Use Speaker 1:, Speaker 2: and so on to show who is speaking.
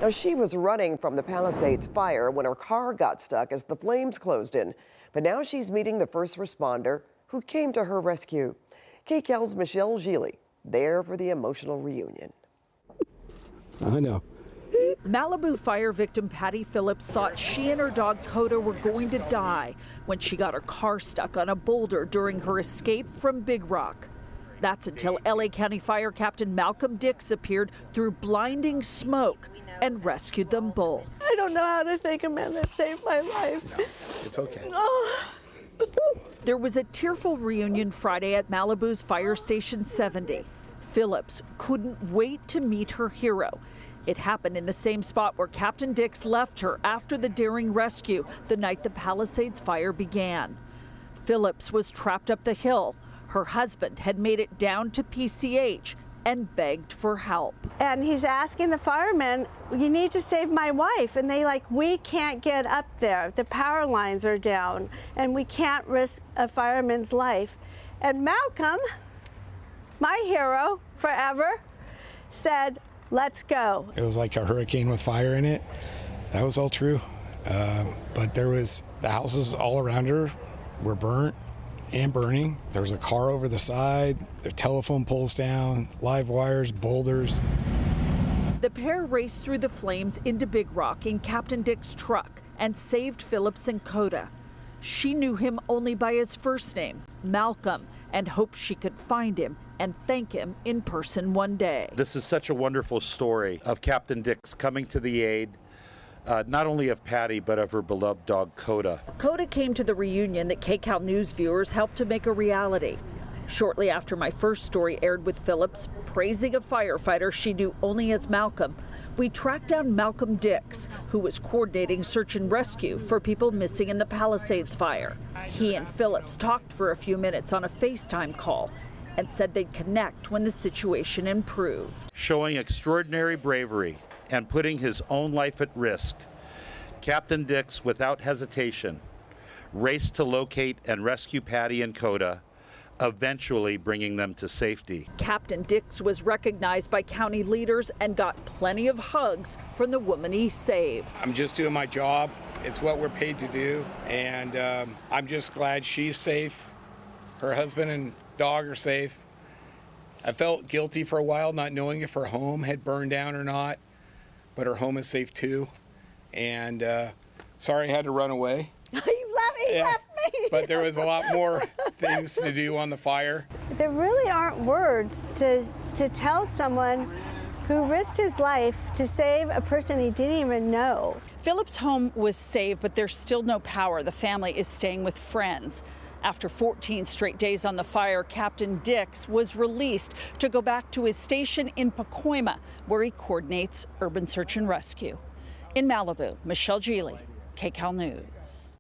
Speaker 1: Now, she was running from the Palisades Fire when her car got stuck as the flames closed in. But now she's meeting the first responder who came to her rescue. KCAL's Michele Gile, there for the emotional reunion.
Speaker 2: I know.
Speaker 3: Malibu fire victim Patty Phillips thought she and her dog Coda were going to die when she got her car stuck on a boulder during her escape from Big Rock. That's until LA County Fire Captain Malcolm Dix appeared through blinding smoke and rescued them both.
Speaker 4: I don't know how to thank a man that saved my life.
Speaker 2: No, it's okay.
Speaker 4: Oh.
Speaker 3: There was a tearful reunion Friday at Malibu's Fire Station 70. Phillips couldn't wait to meet her hero. It happened in the same spot where Captain Dix left her after the daring rescue the night the Palisades Fire began. Phillips was trapped up the hill. Her husband had made it down to PCH and begged for help.
Speaker 4: And he's asking the firemen, you need to save my wife. And they we can't get up there. The power lines are down and we can't risk a fireman's life. And Malcolm, my hero forever, said, let's go.
Speaker 2: It was like a hurricane with fire in it. That was all true. But the houses all around her were burnt and burning. There was a car over the side, their telephone poles down, live wires, boulders.
Speaker 3: The pair raced through the flames into Big Rock in Captain Dick's truck and saved Phillips and Coda. She knew him only by his first name, Malcolm, and hoped she could find him and thank him in person one day.
Speaker 5: This is such a wonderful story of Captain Dix coming to the aid, not only of Patty, but of her beloved dog, Coda.
Speaker 3: Coda came to the reunion that KCAL News viewers helped to make a reality. Shortly after my first story aired with Phillips, praising a firefighter she knew only as Malcolm, we tracked down Malcolm Dix, who was coordinating search and rescue for people missing in the Palisades Fire. He and Phillips talked for a few minutes on a FaceTime call and said they'd connect when the situation improved.
Speaker 5: Showing extraordinary bravery and putting his own life at risk, Captain Dix, without hesitation, raced to locate and rescue Patty and Coda, eventually bringing them to safety.
Speaker 3: Captain Dix was recognized by county leaders and got plenty of hugs from the woman he saved.
Speaker 2: I'm just doing my job. It's what we're paid to do. And I'm just glad she's safe. Her husband and dog are safe. I felt guilty for a while not knowing if her home had burned down or not, but her home is safe too. And sorry I had to run away.
Speaker 4: He left me.
Speaker 2: But there was a lot more things to do on the fire.
Speaker 4: There really aren't words to tell someone who risked his life to save a person he didn't even know.
Speaker 3: Phillips' home was saved, but there's still no power. The family is staying with friends. After 14 straight days on the fire, Captain Dix was released to go back to his station in Pacoima, where he coordinates urban search and rescue. In Malibu, Michele Gile, KCAL News.